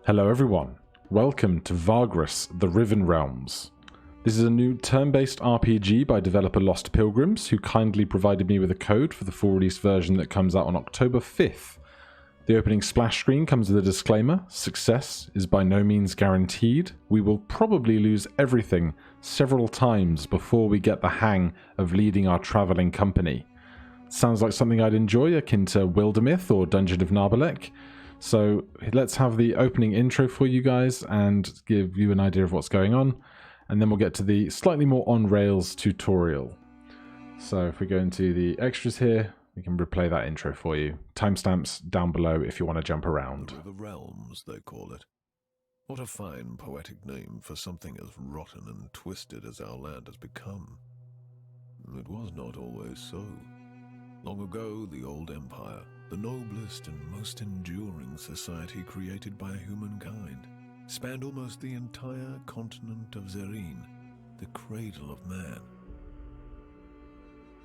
Hello everyone, welcome to VAGRUS The Riven Realms. This is a new turn-based RPG by developer Lost Pilgrims, who kindly provided me with a code for the full release version that comes out on October 5th. The opening splash screen comes with a disclaimer: success is by no means guaranteed. We will probably lose everything several times before we get the hang of leading our travelling company. Sounds like something I'd enjoy, akin to Wildermyth or Dungeon of Naheulbeuk. So let's have the opening intro for you guys and give you an idea of what's going on, and then we'll get to the slightly more on-rails tutorial. So if we go into the extras here, we can replay that intro for you. Timestamps down below if you want to jump around. The Riven Realms, they call it. What a fine poetic name for something as rotten and twisted as our land has become. It was not always so. Long ago, the old empire, the noblest and most enduring society created by humankind, spanned almost the entire continent of Zerine, the cradle of man.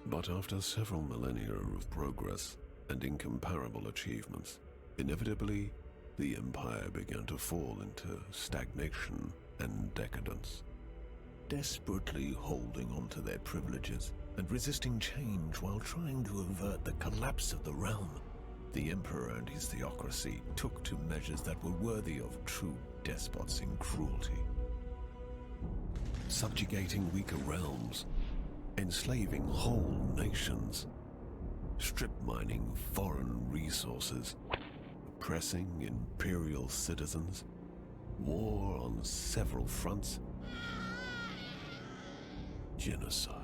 But after several millennia of progress and incomparable achievements, inevitably, the empire began to fall into stagnation and decadence. Desperately holding on to their privileges and resisting change while trying to avert the collapse of the realm, the emperor and his theocracy took to measures that were worthy of true despots in cruelty. Subjugating weaker realms, enslaving whole nations, strip mining foreign resources, oppressing imperial citizens, war on several fronts, genocide.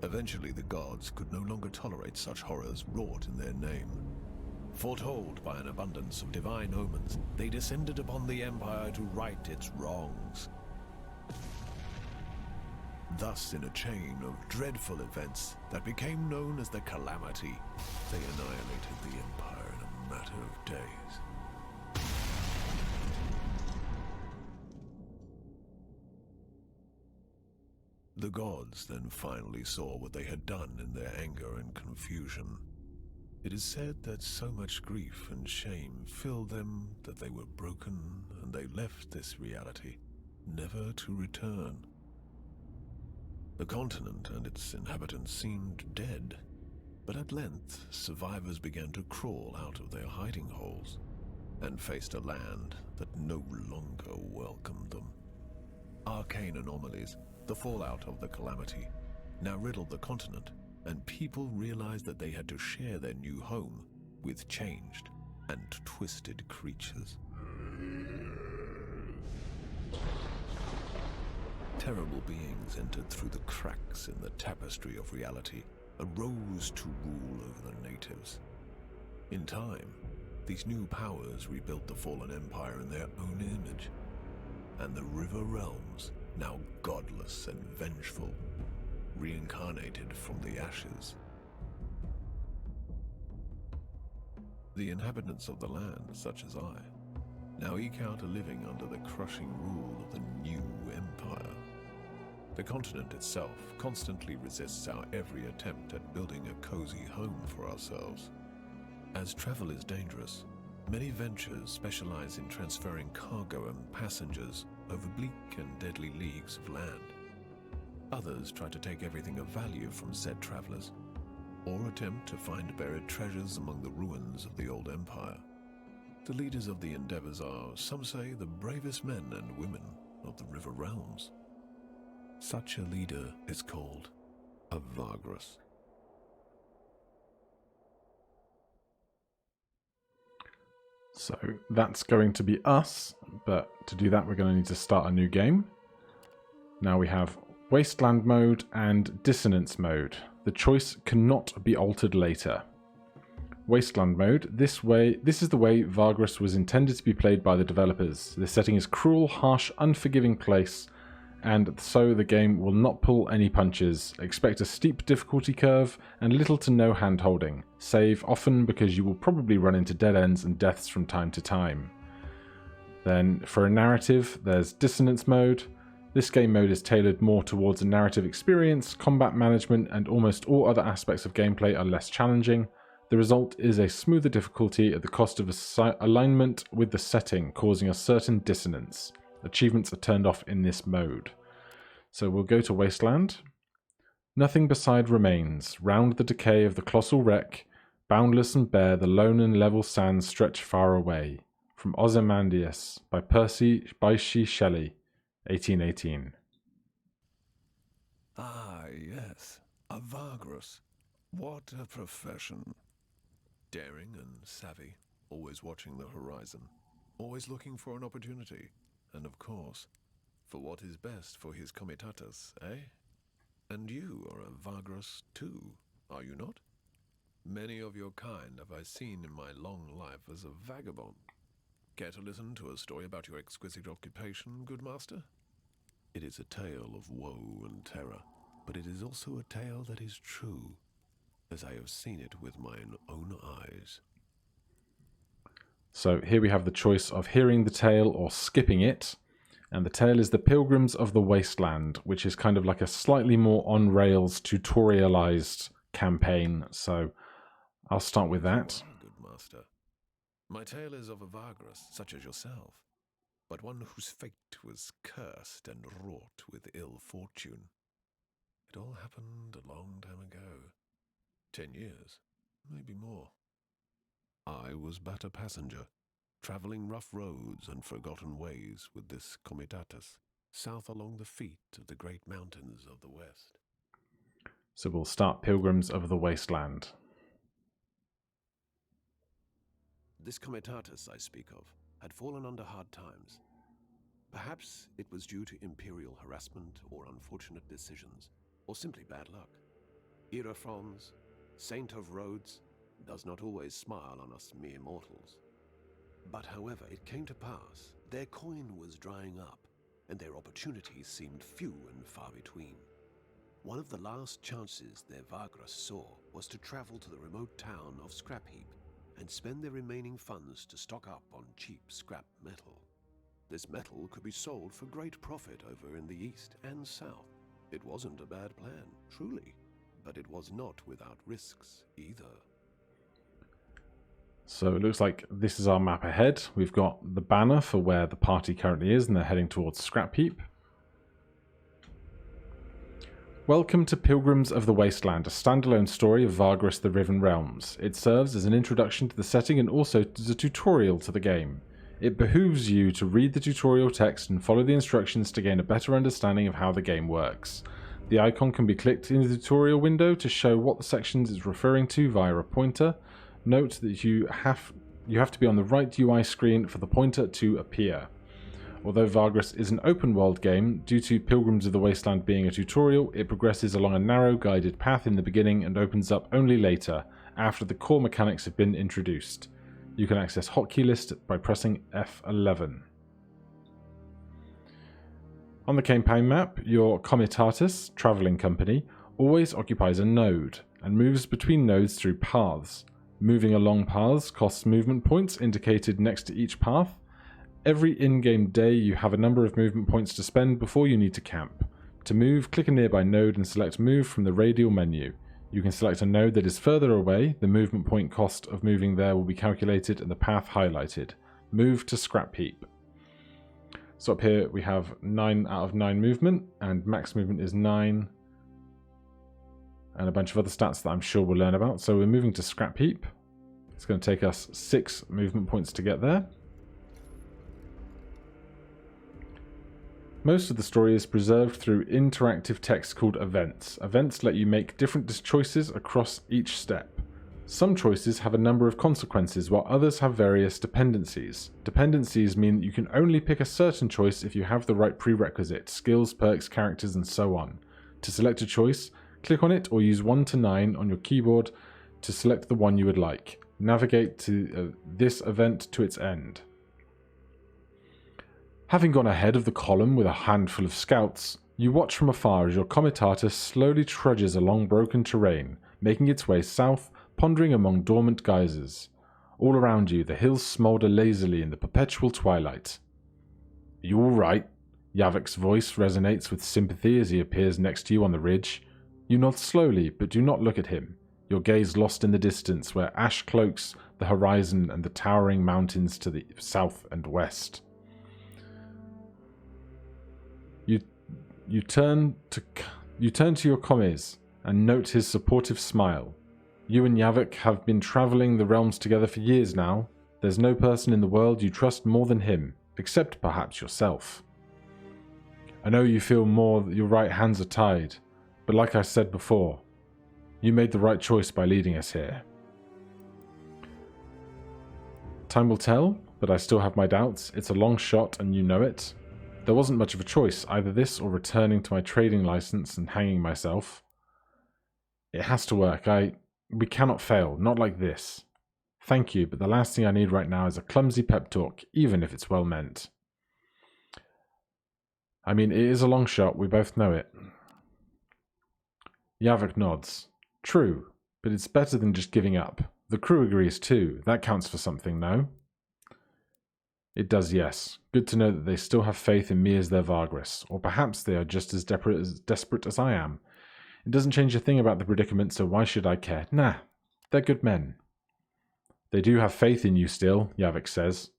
Eventually, the gods could no longer tolerate such horrors wrought in their name. Foretold by an abundance of divine omens, they descended upon the empire to right its wrongs. Thus, in a chain of dreadful events that became known as the Calamity, they annihilated the empire in a matter of days. The gods then finally saw what they had done in their anger and confusion. It is said that so much grief and shame filled them that they were broken, and they left this reality, never to return. The continent and its inhabitants seemed dead, but at length survivors began to crawl out of their hiding holes and faced a land that no longer welcomed them. Arcane anomalies, the fallout of the Calamity, now riddled the continent, and people realized that they had to share their new home with changed and twisted creatures. Terrible beings entered through the cracks in the tapestry of reality and rose to rule over the natives. In time, these new powers rebuilt the fallen empire in their own image, and the Riven Realms, now godless and vengeful, reincarnated from the ashes. The inhabitants of the land, such as I, now eke out a living under the crushing rule of the new empire. The continent itself constantly resists our every attempt at building a cozy home for ourselves. As travel is dangerous, many ventures specialize in transferring cargo and passengers over bleak and deadly leagues of land. Others try to take everything of value from said travelers, or attempt to find buried treasures among the ruins of the old empire. The leaders of the endeavors are, some say, the bravest men and women of the Riven Realms. Such a leader is called a VAGRUS. So that's going to be us, but to do that we're going to need to start a new game. Now we have Wasteland mode and Dissonance mode. The choice cannot be altered later. Wasteland mode, this is the way VAGRUS was intended to be played by the developers. The setting is cruel, harsh, unforgiving place, and so the game will not pull any punches. Expect a steep difficulty curve and little to no hand-holding. Save often because you will probably run into dead ends and deaths from time to time. Then for a narrative, there's Dissonance mode. This game mode is tailored more towards a narrative experience, combat management, and almost all other aspects of gameplay are less challenging. The result is a smoother difficulty at the cost of alignment with the setting, causing a certain dissonance. Achievements are turned off in this mode. So we'll go to Wasteland. Nothing beside remains. Round the decay of the colossal wreck, boundless and bare, the lone and level sands stretch far away. From Ozymandias, by Percy Bysshe Shelley, 1818. Ah, yes. A VAGRUS. What a profession. Daring and savvy, always watching the horizon, always looking for an opportunity, and of course, for what is best for his comitatus, eh? And you are a VAGRUS too, are you not? Many of your kind have I seen in my long life as a vagabond. Care to listen to a story about your exquisite occupation, good master? It is a tale of woe and terror, but it is also a tale that is true, as I have seen it with mine own eyes. So here we have the choice of hearing the tale or skipping it. And the tale is The Pilgrims of the Wasteland, which is kind of like a slightly more on-rails tutorialized campaign. So I'll start with that. Good master. My tale is of a VAGRUS such as yourself, but one whose fate was cursed and wrought with ill fortune. It all happened a long time ago. 10 years, maybe more. I was but a passenger, traveling rough roads and forgotten ways with this comitatus, south along the feet of the great mountains of the west. So we'll start Pilgrims of the Wasteland. This comitatus I speak of had fallen under hard times. Perhaps it was due to imperial harassment or unfortunate decisions, or simply bad luck. Hierophants, saint of roads, does not always smile on us mere mortals. But however it came to pass, their coin was drying up, and their opportunities seemed few and far between. One of the last chances their VAGRUS saw was to travel to the remote town of Scrapheap and spend their remaining funds to stock up on cheap scrap metal. This metal could be sold for great profit over in the east and south. It wasn't a bad plan, truly, but it was not without risks either. So it looks like this is our map ahead. We've got the banner for where the party currently is, and they're heading towards Scrapheap. Welcome to Pilgrims of the Wasteland, a standalone story of VAGRUS The Riven Realms. It serves as an introduction to the setting and also as a tutorial to the game. It behooves you to read the tutorial text and follow the instructions to gain a better understanding of how the game works. The icon can be clicked in the tutorial window to show what the sections is referring to via a pointer. Note that you have to be on the right UI screen for the pointer to appear. Although VAGRUS is an open world game, due to Pilgrims of the Wasteland being a tutorial, it progresses along a narrow guided path in the beginning and opens up only later, after the core mechanics have been introduced. You can access hotkey list by pressing F11. On the campaign map, your comitatus, travelling company, always occupies a node, and moves between nodes through paths. Moving along paths costs movement points indicated next to each path. Every in-game day you have a number of movement points to spend before you need to camp. To move, click a nearby node and select Move from the radial menu. You can select a node that is further away. The movement point cost of moving there will be calculated and the path highlighted. Move to Scrapheap. So up here we have 9 out of 9 movement, and max movement is 9. And a bunch of other stats that I'm sure we'll learn about. So we're moving to Scrapheap. It's going to take us 6 movement points to get there. Most of the story is preserved through interactive text called events. Events let you make different choices across each step. Some choices have a number of consequences, while others have various dependencies. Dependencies mean that you can only pick a certain choice if you have the right prerequisites, skills, perks, characters, and so on. To select a choice, click on it or use 1 to 9 on your keyboard to select the one you would like. Navigate to this event to its end. Having gone ahead of the column with a handful of scouts, you watch from afar as your comitatus slowly trudges along broken terrain, making its way south, pondering among dormant geysers. All around you, the hills smoulder lazily in the perpetual twilight. "Are you all right?" Yavik's voice resonates with sympathy as he appears next to you on the ridge. You nod slowly, but do not look at him. your gaze lost in the distance where ash cloaks the horizon and the towering mountains to the south and west. You turn to your commies and note his supportive smile. You and Naheulbeuk have been traveling the realms together for years now. There's no person in the world you trust more than him, except perhaps yourself. I know you feel more that your right hands are tied, but like I said before, you made the right choice by leading us here. Time will tell, but I still have my doubts. It's a long shot and you know it. There wasn't much of a choice, either this or returning to my trading license and hanging myself. It has to work. We cannot fail, not like this. Thank you, but the last thing I need right now is a clumsy pep talk, even if it's well meant. I mean, it is a long shot, we both know it. Naheulbeuk nods. True, but it's better than just giving up. The crew agrees too. That counts for something, no? It does, yes. Good to know that they still have faith in me as their VAGRUS, or perhaps they are just as desperate as I am. It doesn't change a thing about the predicament, so why should I care? Nah, they're good men. They do have faith in you still, Naheulbeuk says.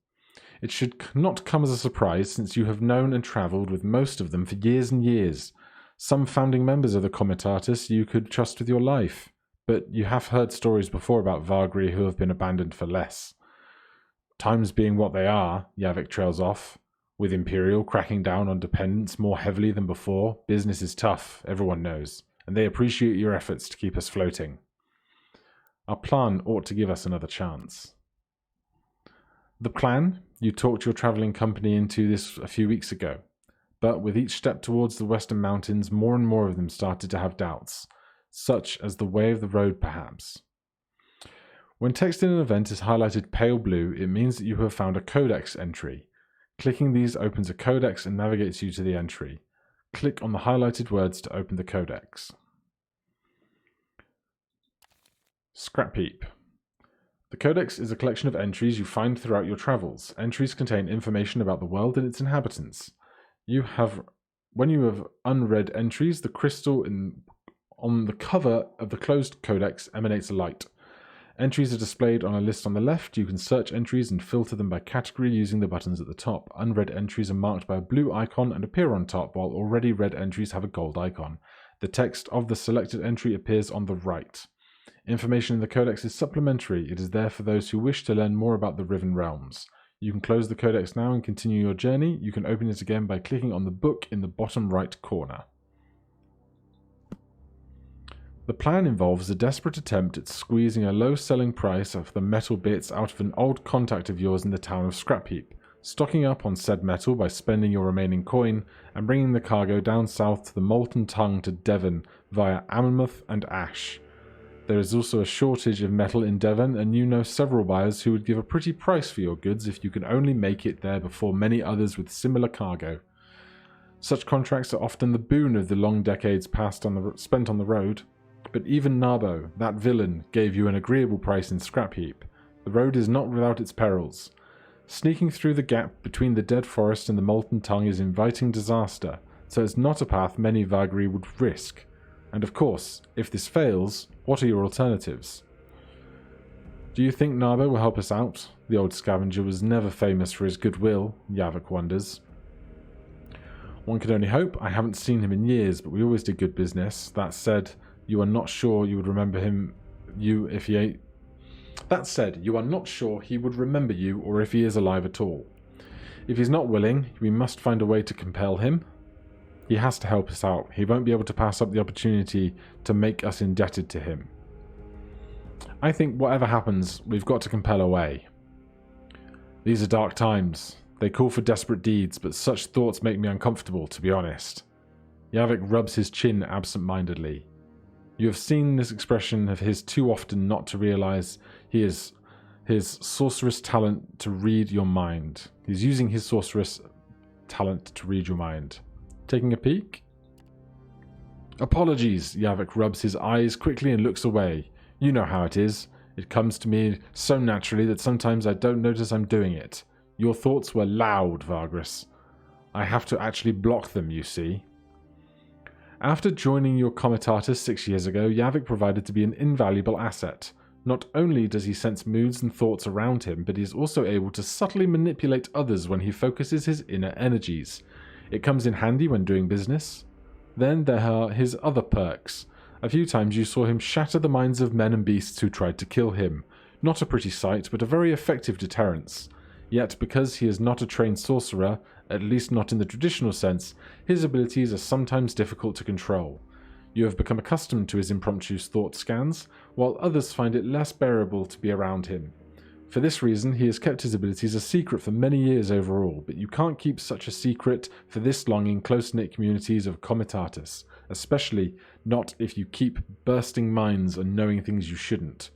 It should not come as a surprise, since you have known and travelled with most of them for years and years. Some founding members of the Comitatus you could trust with your life, but you have heard stories before about Vagri who have been abandoned for less. Times being what they are, Naheulbeuk trails off. With Imperial cracking down on dependents more heavily than before, business is tough, everyone knows, and they appreciate your efforts to keep us floating. Our plan ought to give us another chance. The plan? You talked your travelling company into this a few weeks ago, but with each step towards the Western Mountains, more and more of them started to have doubts, such as the way of the road perhaps. When text in an event is highlighted pale blue, it means that you have found a codex entry. Clicking these opens a codex and navigates you to the entry. Click on the highlighted words to open the codex. Scrapheap. The codex is a collection of entries you find throughout your travels. Entries contain information about the world and its inhabitants. When you have unread entries, the crystal on the cover of the closed codex emanates a light. Entries are displayed on a list on the left. You can search entries and filter them by category using the buttons at the top. Unread entries are marked by a blue icon and appear on top, while already read entries have a gold icon. The text of the selected entry appears on the right. Information in the codex is supplementary. It is there for those who wish to learn more about the Riven Realms. You can close the codex now and continue your journey. You can open it again by clicking on the book in the bottom right corner. The plan involves a desperate attempt at squeezing a low selling price of the metal bits out of an old contact of yours in the town of Scrapheap, stocking up on said metal by spending your remaining coin, and bringing the cargo down south to the Molten Tongue to Devon via Amulet and Ash. There is also a shortage of metal in Devon, and you know several buyers who would give a pretty price for your goods if you can only make it there before many others with similar cargo. Such contracts are often the boon of the long decades spent on the road. But even Naheulbeuk, that villain, gave you an agreeable price in Scrapheap. The road is not without its perils. Sneaking through the gap between the dead forest and the Molten Tongue is inviting disaster, so it's not a path many Vagri would risk. And of course, if this fails, what are your alternatives? Do you think Naheulbeuk will help us out? The old scavenger was never famous for his goodwill, Naheulbeuk wonders. One could only hope. I haven't seen him in years, but we always did good business. That said, you are not sure you would remember That said, you are not sure he would remember you or if he is alive at all. If he's not willing, we must find a way to compel him. He has to help us out. He won't be able to pass up the opportunity to make us indebted to him. I think whatever happens, we've got to compel a way. These are dark times. They call for desperate deeds, but such thoughts make me uncomfortable, to be honest. Naheulbeuk rubs his chin absent-mindedly. You have seen this expression of his too often not to realize his sorceress talent to read your mind. He's using his sorceress talent to read your mind. Taking a peek? Apologies, Naheulbeuk rubs his eyes quickly and looks away. You know how it is. It comes to me so naturally that sometimes I don't notice I'm doing it. Your thoughts were loud, VAGRUS. I have to actually block them, you see. After joining your Comitatus 6 years ago, Yavik provided to be an invaluable asset. Not only does he sense moods and thoughts around him, but he is also able to subtly manipulate others when he focuses his inner energies. It comes in handy when doing business. Then there are his other perks. A few times you saw him shatter the minds of men and beasts who tried to kill him. Not a pretty sight, but a very effective deterrence. Yet, because he is not a trained sorcerer, at least not in the traditional sense, his abilities are sometimes difficult to control. You have become accustomed to his impromptu thought scans, while others find it less bearable to be around him. For this reason, he has kept his abilities a secret for many years overall, but you can't keep such a secret for this long in close-knit communities of Comitatus, especially not if you keep bursting minds and knowing things you shouldn't.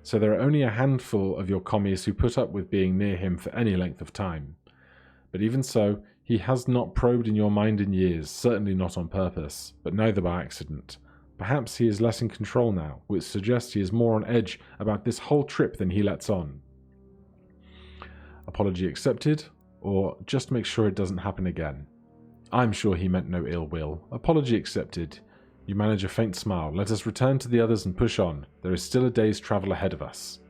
So there are only a handful of your commies who put up with being near him for any length of time. But even so, he has not probed in your mind in years, certainly not on purpose, but neither by accident. Perhaps he is less in control now, which suggests he is more on edge about this whole trip than he lets on. Apology accepted, or just make sure it doesn't happen again. I'm sure he meant no ill will. Apology accepted. You manage a faint smile. Let us return to the others and push on. There is still a day's travel ahead of us.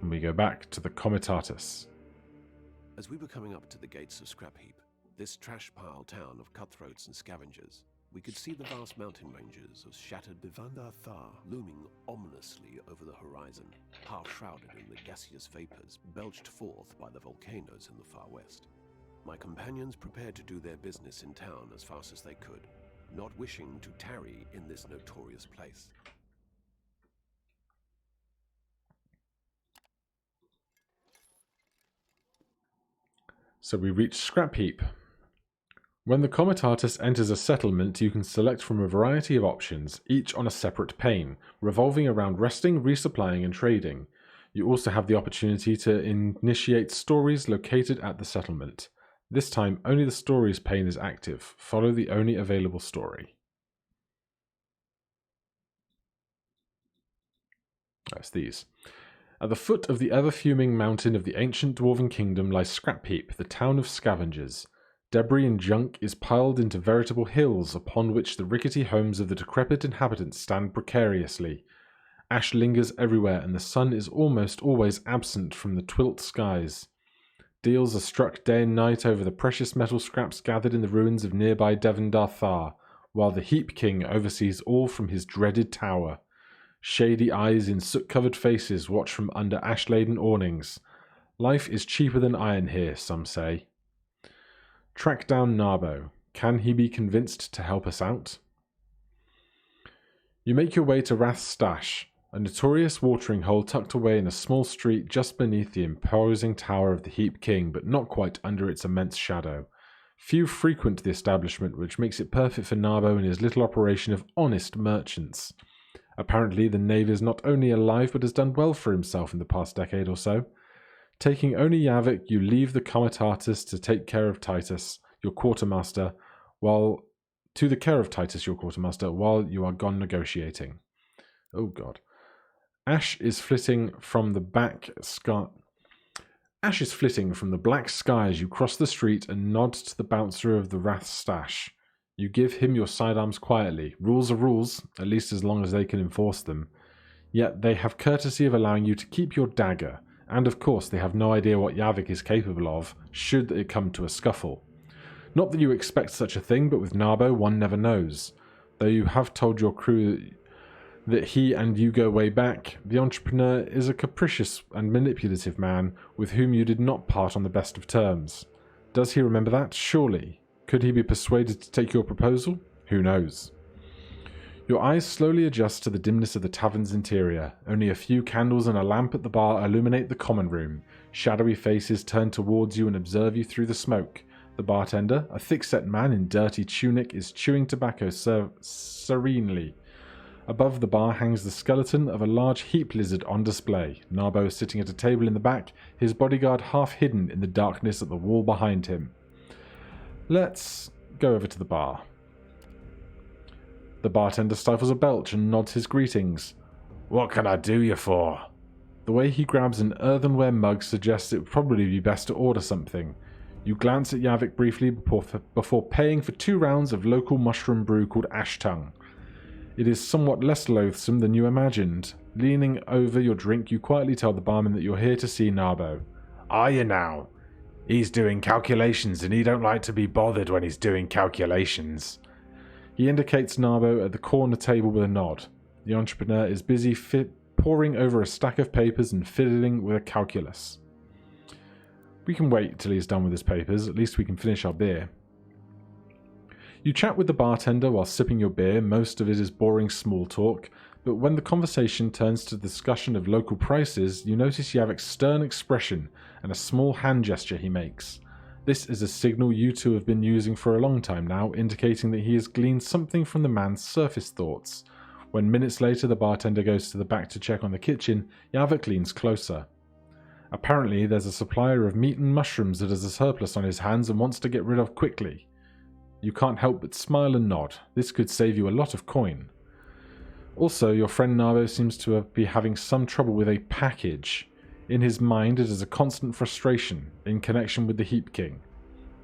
And we go back to the Comitatus. As we were coming up to the gates of Scrapheap, this trash pile town of cutthroats and scavengers, we could see the vast mountain ranges of shattered Bivandar Thar looming ominously over the horizon, half shrouded in the gaseous vapors belched forth by the volcanoes in the far west. My companions prepared to do their business in town as fast as they could, not wishing to tarry in this notorious place. So we reach Scrapheap. When the Comitatus enters a settlement, you can select from a variety of options, each on a separate pane, revolving around resting, resupplying, and trading. You also have the opportunity to initiate stories located at the settlement. This time, only the stories pane is active. Follow the only available story. That's these. At the foot of the ever-fuming mountain of the ancient dwarven kingdom lies Scrapheap, the town of scavengers. Debris and junk is piled into veritable hills upon which the rickety homes of the decrepit inhabitants stand precariously. Ash lingers everywhere and the sun is almost always absent from the twilit skies. Deals are struck day and night over the precious metal scraps gathered in the ruins of nearby Devendar Thar, while the Heap King oversees all from his dreaded tower. Shady eyes in soot-covered faces watch from under ash-laden awnings. Life is cheaper than iron here, some say. Track down Narbo. Can he be convinced to help us out? You make your way to Rath's Stash, a notorious watering hole tucked away in a small street just beneath the imposing tower of the Heap King, but not quite under its immense shadow. Few frequent the establishment, which makes it perfect for Narbo and his little operation of honest merchants. Apparently, the knave is not only alive, but has done well for himself in the past decade or so. Taking only Yavik, you leave the Comitatus to take care of Titus, your quartermaster, while you are gone negotiating. Oh God. Ash is flitting from the black sky as you cross the street and nod to the bouncer of the Rath's Stash. You give him your sidearms quietly. Rules are rules, at least as long as they can enforce them. Yet they have courtesy of allowing you to keep your dagger, and of course they have no idea what Yavik is capable of, should it come to a scuffle. Not that you expect such a thing, but with Narbo one never knows. Though you have told your crew that he and you go way back, the entrepreneur is a capricious and manipulative man with whom you did not part on the best of terms. Does he remember that? Surely. Could he be persuaded to take your proposal? Who knows? Your eyes slowly adjust to the dimness of the tavern's interior. Only a few candles and a lamp at the bar illuminate the common room. Shadowy faces turn towards you and observe you through the smoke. The bartender, a thick-set man in dirty tunic, is chewing tobacco serenely. Above the bar hangs the skeleton of a large heap lizard on display. Narbo is sitting at a table in the back, his bodyguard half hidden in the darkness at the wall behind him. Let's go over to the bar. The bartender stifles a belch and nods his greetings. What can I do you for? The way he grabs an earthenware mug suggests it would probably be best to order something. You glance at Yavik briefly before paying for 2 rounds of local mushroom brew called Ash Tongue. It is somewhat less loathsome than you imagined. Leaning over your drink, you quietly tell the barman that you're here to see Narbo. Are you now? He's doing calculations and he don't like to be bothered when he's doing calculations. He indicates Narbo at the corner table with a nod. The entrepreneur is busy poring over a stack of papers and fiddling with a calculus. We can wait till he's done with his papers, at least we can finish our beer. You chat with the bartender while sipping your beer, most of it is boring small talk, but when the conversation turns to the discussion of local prices, you notice Yavik's stern expression and a small hand gesture he makes. This is a signal you two have been using for a long time now, indicating that he has gleaned something from the man's surface thoughts. When minutes later the bartender goes to the back to check on the kitchen, Yavik leans closer. Apparently there's a supplier of meat and mushrooms that has a surplus on his hands and wants to get rid of quickly. You can't help but smile and nod. This could save you a lot of coin. Also, your friend Narbo seems to be having some trouble with a package. In his mind, it is a constant frustration in connection with the Heap King.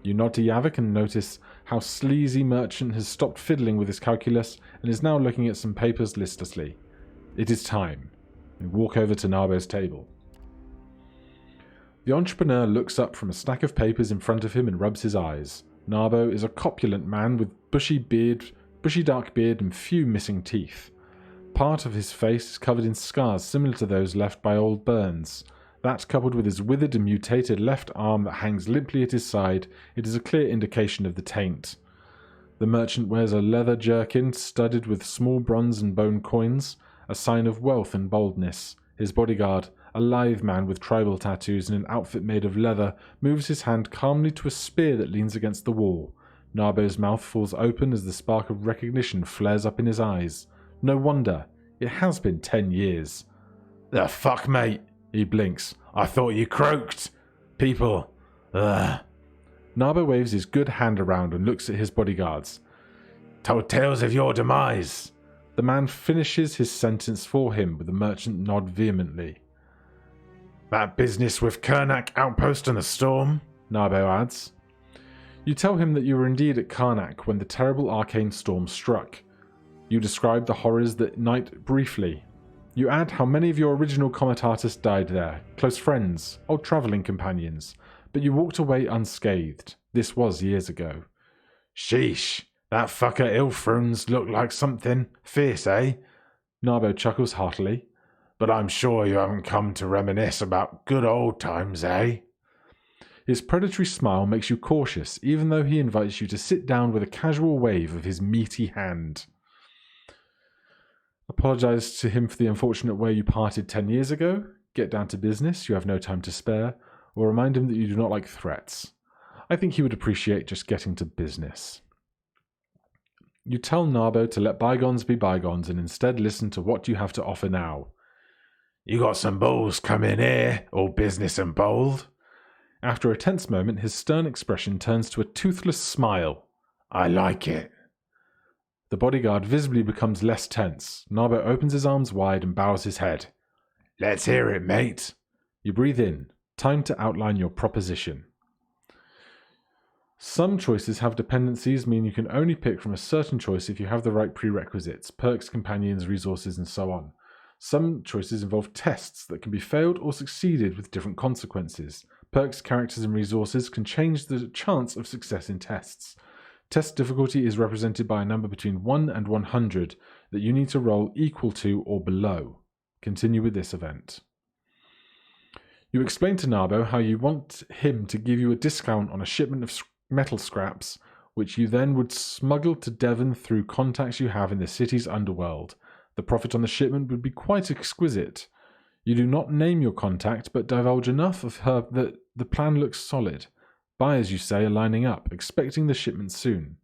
You nod to Yavik and notice how sleazy merchant has stopped fiddling with his calculus and is now looking at some papers listlessly. It is time. You walk over to Narbo's table. The entrepreneur looks up from a stack of papers in front of him and rubs his eyes. Narbo is a corpulent man with bushy dark beard and few missing teeth. Part of his face is covered in scars similar to those left by old burns. That, coupled with his withered and mutated left arm that hangs limply at his side, it is a clear indication of the taint. The merchant wears a leather jerkin studded with small bronze and bone coins, a sign of wealth and boldness. His bodyguard, a lithe man with tribal tattoos and an outfit made of leather, moves his hand calmly to a spear that leans against the wall. Narbo's mouth falls open as the spark of recognition flares up in his eyes. No wonder. It has been 10 years. The fuck, mate? He blinks. I thought you croaked. People. Ugh. Narbo waves his good hand around and looks at his bodyguards. Told tales of your demise. The man finishes his sentence for him with the merchant nod vehemently. That business with Karnak outpost and the storm? Narbo adds. You tell him that you were indeed at Karnak when the terrible arcane storm struck. You describe the horrors that night briefly. You add how many of your original comitatus died there, close friends, old travelling companions, but you walked away unscathed. This was years ago. Sheesh, that fucker Ilfruns looked like something fierce, eh? Narbo chuckles heartily. But I'm sure you haven't come to reminisce about good old times, eh? His predatory smile makes you cautious, even though he invites you to sit down with a casual wave of his meaty hand. Apologize to him for the unfortunate way you parted 10 years ago, get down to business, you have no time to spare, or remind him that you do not like threats. I think he would appreciate just getting to business. You tell Narbo to let bygones be bygones and instead listen to what you have to offer now. You got some bulls coming here, all business and bold. After a tense moment, his stern expression turns to a toothless smile. I like it. The bodyguard visibly becomes less tense. Narbo opens his arms wide and bows his head. Let's hear it, mate. You breathe in. Time to outline your proposition. Some choices have dependencies, meaning you can only pick from a certain choice if you have the right prerequisites, perks, companions, resources, and so on. Some choices involve tests that can be failed or succeeded with different consequences. Perks, characters, and resources can change the chance of success in tests. Test difficulty is represented by a number between 1 and 100 that you need to roll equal to or below. Continue with this event. You explain to Narbo how you want him to give you a discount on a shipment of metal scraps, which you then would smuggle to Devon through contacts you have in the city's underworld. The profit on the shipment would be quite exquisite. You do not name your contact, but divulge enough of her that the plan looks solid. Buyers, you say, are lining up, expecting the shipment soon.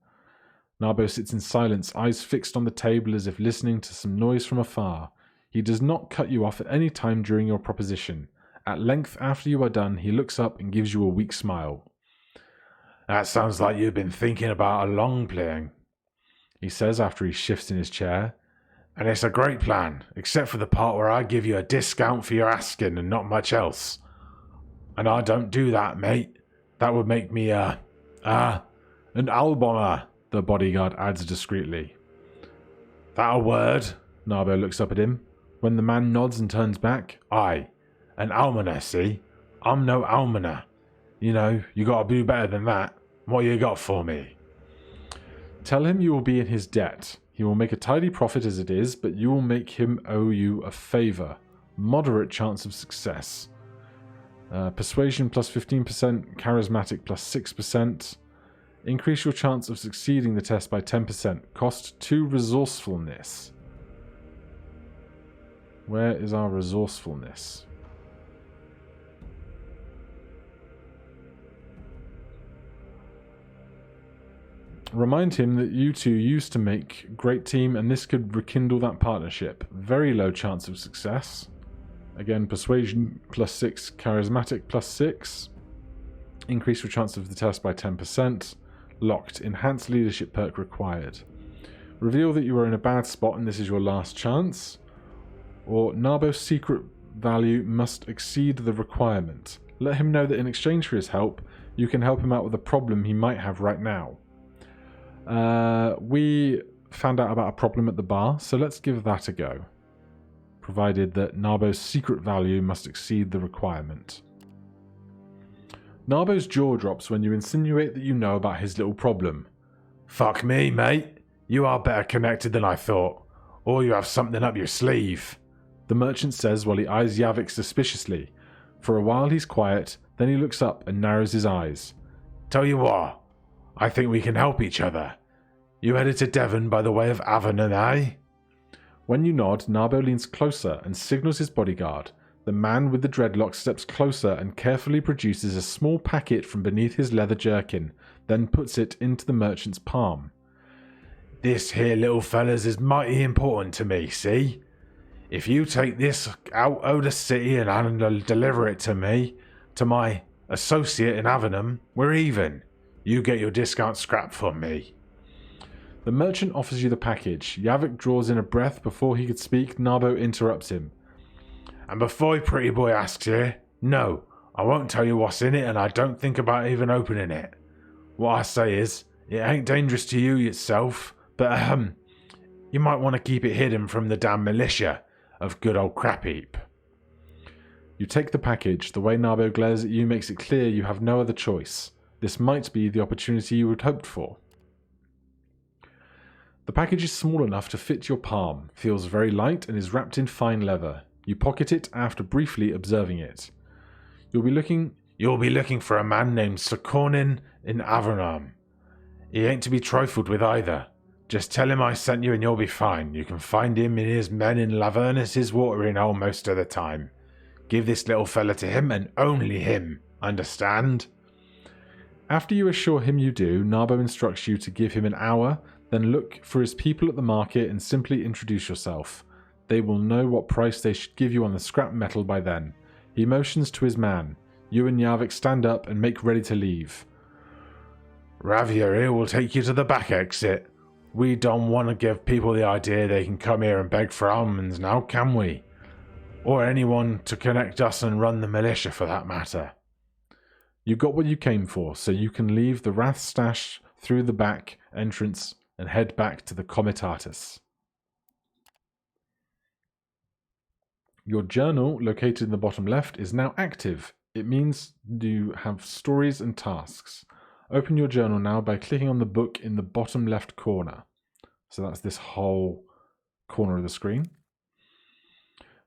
Narbo sits in silence, eyes fixed on the table as if listening to some noise from afar. He does not cut you off at any time during your proposition. At length, after you are done, he looks up and gives you a weak smile. That sounds like you've been thinking about a long plan, he says after he shifts in his chair. And it's a great plan, except for the part where I give you a discount for your asking and not much else. And I don't do that, mate. That would make me, an Alboner, the bodyguard adds discreetly. That a word? Naheulbeuk looks up at him. When the man nods and turns back, aye, an almoner, see? I'm no almoner. You know, you gotta do better than that. What you got for me? Tell him you will be in his debt. He will make a tidy profit as it is, but you will make him owe you a favour. Moderate chance of success. Persuasion plus 15%, charismatic plus 6%. Increase your chance of succeeding the test by 10%. Cost 2 resourcefulness. Where is our resourcefulness? Remind him that you two used to make a great team and this could rekindle that partnership. Very low chance of success. Again, persuasion plus 6, charismatic plus 6. Increase your chance of the test by 10%. Locked. Enhanced leadership perk required. Reveal that you are in a bad spot and this is your last chance. Or Naheulbeuk's secret value must exceed the requirement. Let him know that in exchange for his help, you can help him out with a problem he might have right now. We found out about a problem at the bar, so let's give that a go. Provided that Naheulbeuk's secret value must exceed the requirement. Naheulbeuk's jaw drops when you insinuate that you know about his little problem. Fuck me, mate. You are better connected than I thought. Or you have something up your sleeve. The merchant says while he eyes Yavik suspiciously. For a while he's quiet, then he looks up and narrows his eyes. Tell you what, I think we can help each other. You headed to Devon by the way of Avon, eh? When you nod, Naheulbeuk leans closer and signals his bodyguard. The man with the dreadlocks steps closer and carefully produces a small packet from beneath his leather jerkin, then puts it into the merchant's palm. This here little fellas is mighty important to me, see? If you take this out of the city and deliver it to me, to my associate in Avonham, we're even. You get your discount scrap from me. The merchant offers you the package. Yavik draws in a breath before he could speak. Naheulbeuk interrupts him. And before pretty boy asks you, no, I won't tell you what's in it and I don't think about even opening it. What I say is, it ain't dangerous to you yourself, but you might want to keep it hidden from the damn militia of good old Scrapheap. You take the package. The way Naheulbeuk glares at you makes it clear you have no other choice. This might be the opportunity you had hoped for. The package is small enough to fit your palm, feels very light and is wrapped in fine leather. You pocket it after briefly observing it. You'll be looking for a man named Sokornin in Avernham. He ain't to be trifled with either. Just tell him I sent you and you'll be fine. You can find him and his men in Lavernus's watering hole most of the time. Give this little fella to him and only him. Understand? After you assure him you do, Naheulbeuk instructs you to give him an hour, then look for his people at the market and simply introduce yourself. They will know what price they should give you on the scrap metal by then. He motions to his man. You and Yavik stand up and make ready to leave. Ravia here will take you to the back exit. We don't want to give people the idea they can come here and beg for almonds now, can we? Or anyone to connect us and run the militia for that matter. You got what you came for, so you can leave the Wrath Stash through the back entrance and head back to the Comitatus. Your journal, located in the bottom left, is now active. It means you have stories and tasks. Open your journal now by clicking on the book in the bottom left corner. So that's this whole corner of the screen.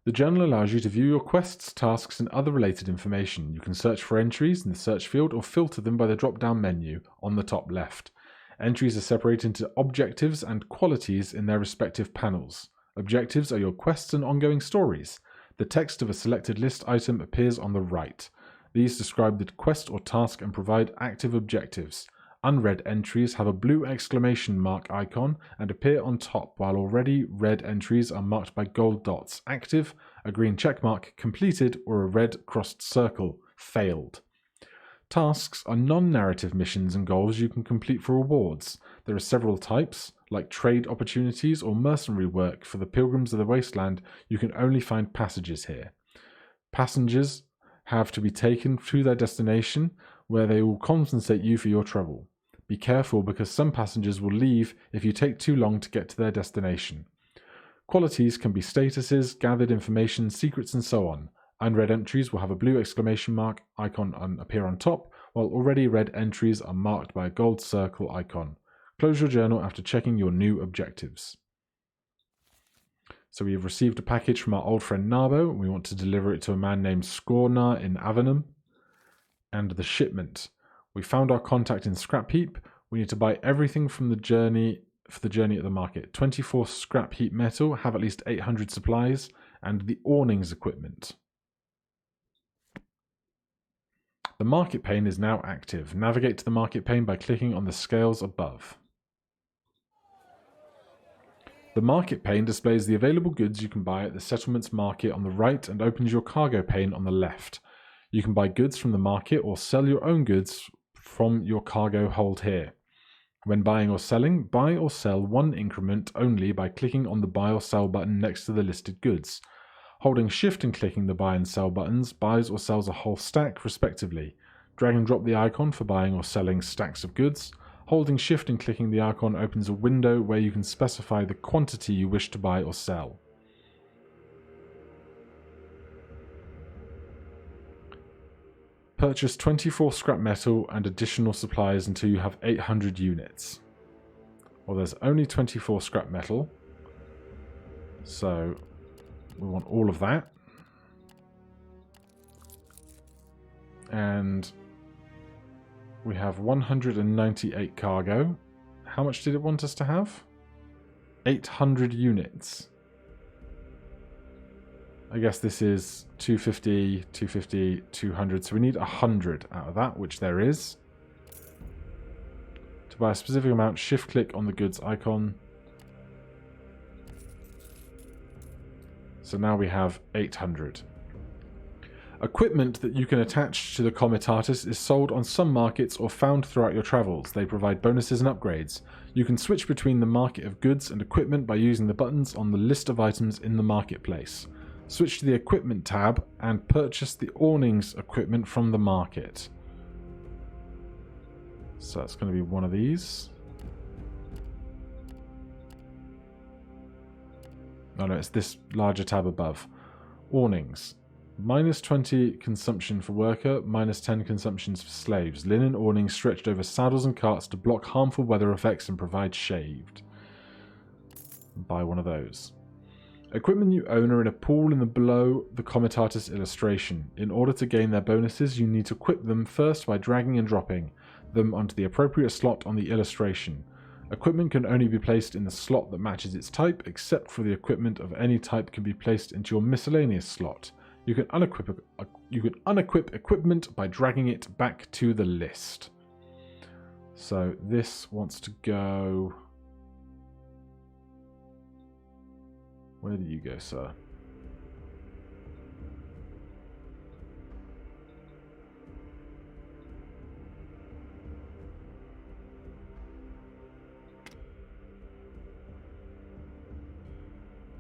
The journal allows you to view your quests, tasks, and other related information. You can search for entries in the search field or filter them by the drop-down menu on the top left. Entries are separated into objectives and qualities in their respective panels. Objectives are your quests and ongoing stories. The text of a selected list item appears on the right. These describe the quest or task and provide active objectives. Unread entries have a blue exclamation mark icon and appear on top, while already read entries are marked by gold dots, active, a green checkmark, completed, or a red crossed circle, failed. Tasks are non-narrative missions and goals you can complete for rewards. There are several types, like trade opportunities or mercenary work. For the Pilgrims of the Wasteland, you can only find passages here. Passengers have to be taken to their destination where they will compensate you for your trouble. Be careful because some passengers will leave if you take too long to get to their destination. Qualities can be statuses, gathered information, secrets, and so on. Unread entries will have a blue exclamation mark icon appear on top, while already read entries are marked by a gold circle icon. Close your journal after checking your new objectives. So we have received a package from our old friend Narbo, and we want to deliver it to a man named Skornar in Avenum. And the shipment. We found our contact in Scrapheap. We need to buy everything from the journey for the journey at the market. 24 Scrapheap metal, have at least 800 supplies, and the awnings equipment. The market pane is now active. Navigate to the market pane by clicking on the scales above. The market pane displays the available goods you can buy at the settlement's market on the right and opens your cargo pane on the left. You can buy goods from the market or sell your own goods from your cargo hold here. When buying or selling, buy or sell one increment only by clicking on the buy or sell button next to the listed goods. Holding shift and clicking the buy and sell buttons buys or sells a whole stack respectively. Drag and drop the icon for buying or selling stacks of goods. Holding shift and clicking the icon opens a window where you can specify the quantity you wish to buy or sell. Purchase 24 scrap metal and additional supplies until you have 800 units. Well, there's only 24 scrap metal, so we want all of that. And we have 198 cargo. How much did it want us to have? 800 units. I guess this is 250, 250, 200. So we need 100 out of that, which there is. To buy a specific amount, shift-click on the goods icon. So now we have 800. Equipment that you can attach to the Comitatus is sold on some markets or found throughout your travels. They provide bonuses and upgrades. You can switch between the market of goods and equipment by using the buttons on the list of items in the marketplace. Switch to the equipment tab and purchase the awnings equipment from the market. So that's going to be one of these. Oh no, it's this larger tab above. Awnings. Minus 20 consumption for worker, minus 10 consumptions for slaves. Linen awnings stretched over saddles and carts to block harmful weather effects and provide shade. Buy one of those. Equipment you own are in a pool in the below the Comitatus illustration. In order to gain their bonuses, you need to equip them first by dragging and dropping them onto the appropriate slot on the illustration. Equipment can only be placed in the slot that matches its type, except for the equipment of any type can be placed into your miscellaneous slot. You can unequip equipment by dragging it back to the list. So this wants to go... Where did you go, sir?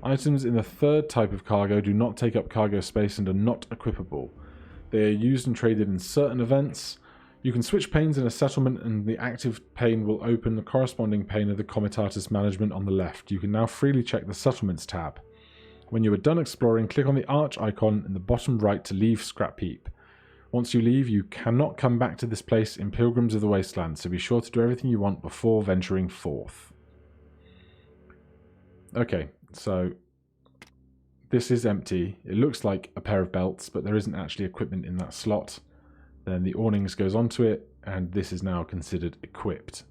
Items in the third type of cargo do not take up cargo space and are not equipable. They are used and traded in certain events. You can switch panes in a settlement and the active pane will open the corresponding pane of the Comitatus management on the left. You can now freely check the settlements tab. When you are done exploring, click on the arch icon in the bottom right to leave Scrapheap. Once you leave, you cannot come back to this place in Pilgrims of the Wasteland, so be sure to do everything you want before venturing forth. Okay, so this is empty. It looks like a pair of belts, but there isn't actually equipment in that slot. Then the awnings goes onto it, and this is now considered equipped.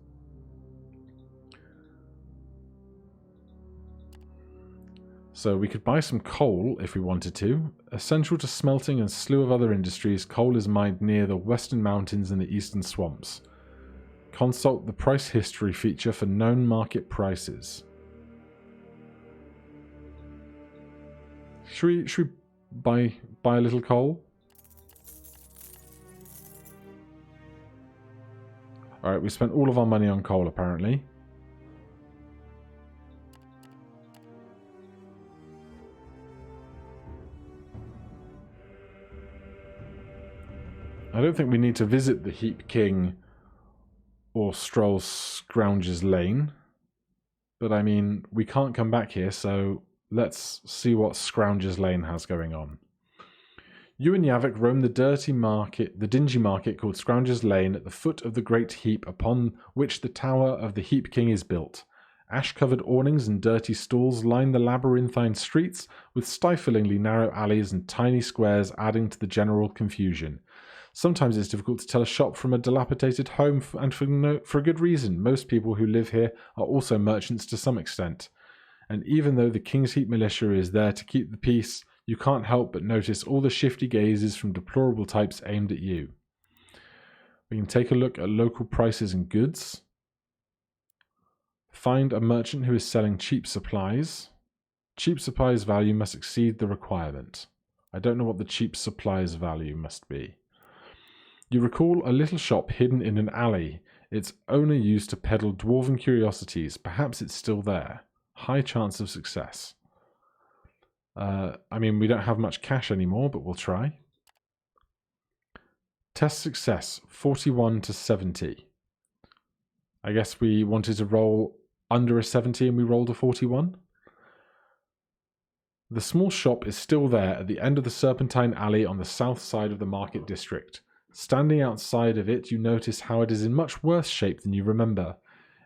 So we could buy some coal if we wanted to. Essential to smelting and a slew of other industries, coal is mined near the western mountains and the eastern swamps. Consult the price history feature for known market prices. Should we buy a little coal? Alright, we spent all of our money on coal apparently. I don't think we need to visit the Heap King or stroll Scrounger's Lane. But I mean, we can't come back here, so let's see what Scrounger's Lane has going on. You and Yavik roam the dingy market called Scrounger's Lane at the foot of the great heap upon which the tower of the Heap King is built. Ash-covered awnings and dirty stalls line the labyrinthine streets, with stiflingly narrow alleys and tiny squares adding to the general confusion. Sometimes it's difficult to tell a shop from a dilapidated home, and for a good reason. Most people who live here are also merchants to some extent. And even though the King's Heap militia is there to keep the peace, you can't help but notice all the shifty gazes from deplorable types aimed at you. We can take a look at local prices and goods. Find a merchant who is selling cheap supplies. Cheap supplies value must exceed the requirement. I don't know what the cheap supplies value must be. You recall a little shop hidden in an alley. Its owner used to peddle dwarven curiosities. Perhaps it's still there. High chance of success. I mean, we don't have much cash anymore, but we'll try. Test success, 41 to 70. I guess we wanted to roll under a 70 and we rolled a 41. The small shop is still there at the end of the Serpentine Alley on the south side of the market district. Standing outside of it, you notice how it is in much worse shape than you remember.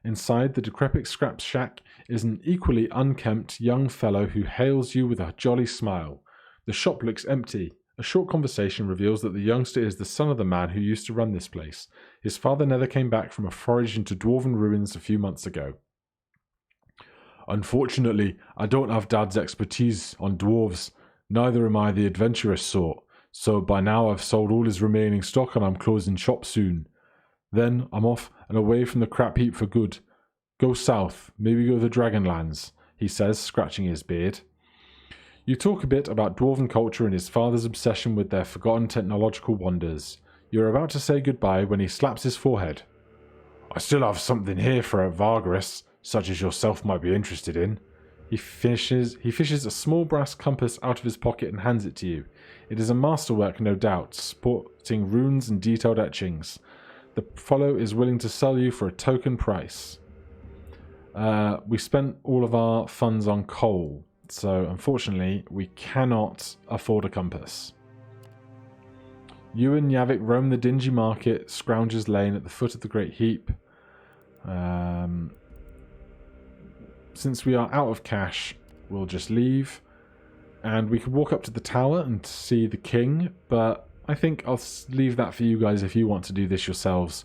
Inside the decrepit scrap shack is an equally unkempt young fellow who hails you with a jolly smile. The shop looks empty. A short conversation reveals that the youngster is the son of the man who used to run this place. His father never came back from a forage into dwarven ruins a few months ago. Unfortunately, I don't have Dad's expertise on dwarves. Neither am I the adventurous sort. So by now I've sold all his remaining stock and I'm closing shop soon. Then I'm off and away from the crap heap for good. Go south, maybe go to the Dragonlands, he says, scratching his beard. You talk a bit about dwarven culture and his father's obsession with their forgotten technological wonders. You're about to say goodbye when he slaps his forehead. I still have something here for a VAGRUS, such as yourself might be interested in. He fishes a small brass compass out of his pocket and hands it to you. It is a masterwork, no doubt, sporting runes and detailed etchings. The fellow is willing to sell you for a token price. We spent all of our funds on coal, so unfortunately we cannot afford a compass. You and Yavik roam the dingy market, Scrounger's Lane at the foot of the great heap. Since we are out of cash, we'll just leave. And we could walk up to the tower and see the king, but I think I'll leave that for you guys if you want to do this yourselves.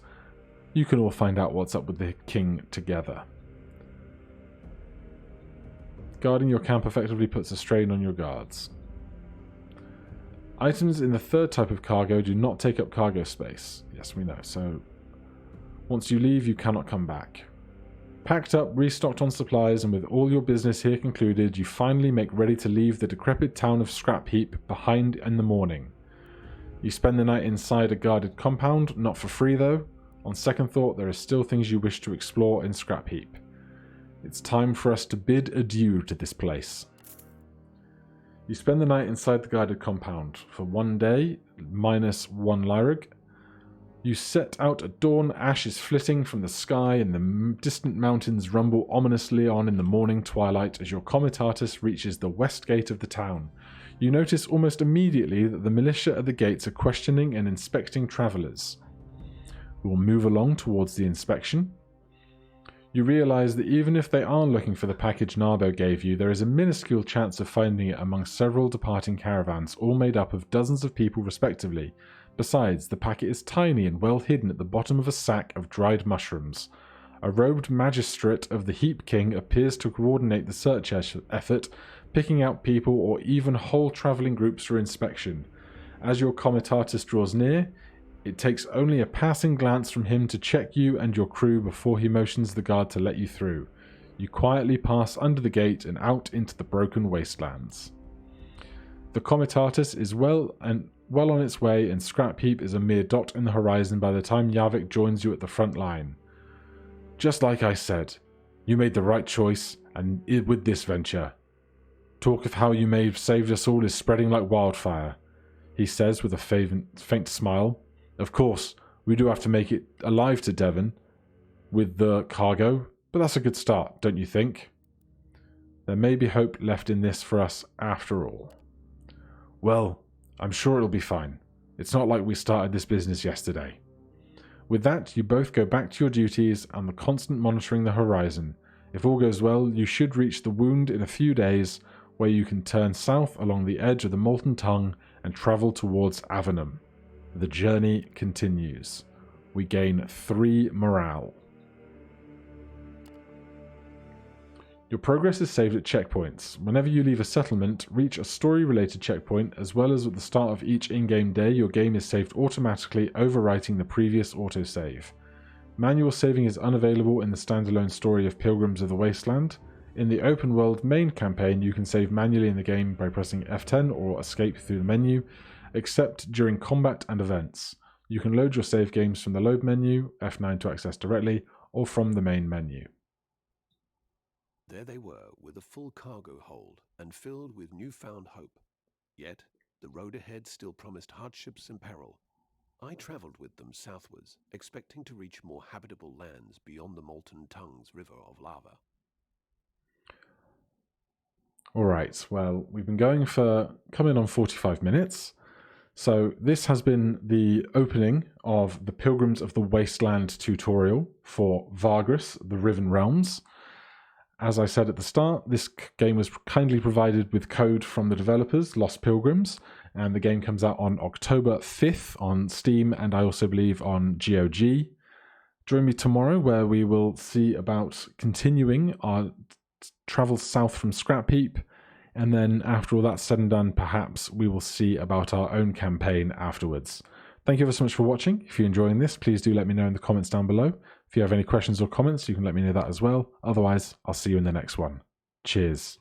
You can all find out what's up with the king together. Guarding your camp effectively puts a strain on your guards. Items in the third type of cargo do not take up cargo space. Yes, we know. So once you leave, you cannot come back. Packed up, restocked on supplies, and with all your business here concluded, you finally make ready to leave the decrepit town of Scrapheap behind in the morning. You spend the night inside a guarded compound, not for free though. On second thought, there are still things you wish to explore in Scrapheap. It's time for us to bid adieu to this place. You spend the night inside the guarded compound for 1 day, minus 1 lyrig. You set out at dawn, ash is flitting from the sky and the distant mountains rumble ominously on in the morning twilight as your comitatus reaches the west gate of the town. You notice almost immediately that the militia at the gates are questioning and inspecting travellers. We will move along towards the inspection. You realise that even if they are looking for the package Narbo gave you, there is a minuscule chance of finding it among several departing caravans, all made up of dozens of people respectively. Besides, the packet is tiny and well hidden at the bottom of a sack of dried mushrooms. A robed magistrate of the Heap King appears to coordinate the search effort, picking out people or even whole travelling groups for inspection. As your comitatus draws near, it takes only a passing glance from him to check you and your crew before he motions the guard to let you through. You quietly pass under the gate and out into the broken wastelands. The comitatus is well on its way, and Scrapheap is a mere dot in the horizon by the time Yavik joins you at the front line. Just like I said, you made the right choice and with this venture. Talk of how you may have saved us all is spreading like wildfire, he says with a faint smile. Of course, we do have to make it alive to Devon with the cargo, but that's a good start, don't you think? There may be hope left in this for us after all. Well, I'm sure it'll be fine. It's not like we started this business yesterday. With that, you both go back to your duties and the constant monitoring the horizon. If all goes well, you should reach the Wound in a few days, where you can turn south along the edge of the Molten Tongue and travel towards Avenum. The journey continues. We gain 3 morale. Your progress is saved at checkpoints. Whenever you leave a settlement, reach a story-related checkpoint, as well as at the start of each in-game day, your game is saved automatically, overwriting the previous autosave. Manual saving is unavailable in the standalone story of Pilgrims of the Wasteland. In the open-world main campaign, you can save manually in the game by pressing F10 or escape through the menu, except during combat and events. You can load your save games from the load menu, F9 to access directly, or from the main menu. There they were, with a full cargo hold and filled with newfound hope. Yet, the road ahead still promised hardships and peril. I travelled with them southwards, expecting to reach more habitable lands beyond the Molten Tongue's river of lava. Alright, well, we've been going for coming on 45 minutes. So this has been the opening of the Pilgrims of the Wasteland tutorial for VAGRUS The Riven Realms. As I said at the start, this game was kindly provided with code from the developers, Lost Pilgrims, and the game comes out on October 5th on Steam and I also believe on GOG. Join me tomorrow where we will see about continuing our travel south from Scrapheap, and then after all that's said and done, perhaps we will see about our own campaign afterwards. Thank you ever so much for watching. If you're enjoying this, please do let me know in the comments down below. If you have any questions or comments, you can let me know that as well. Otherwise, I'll see you in the next one. Cheers.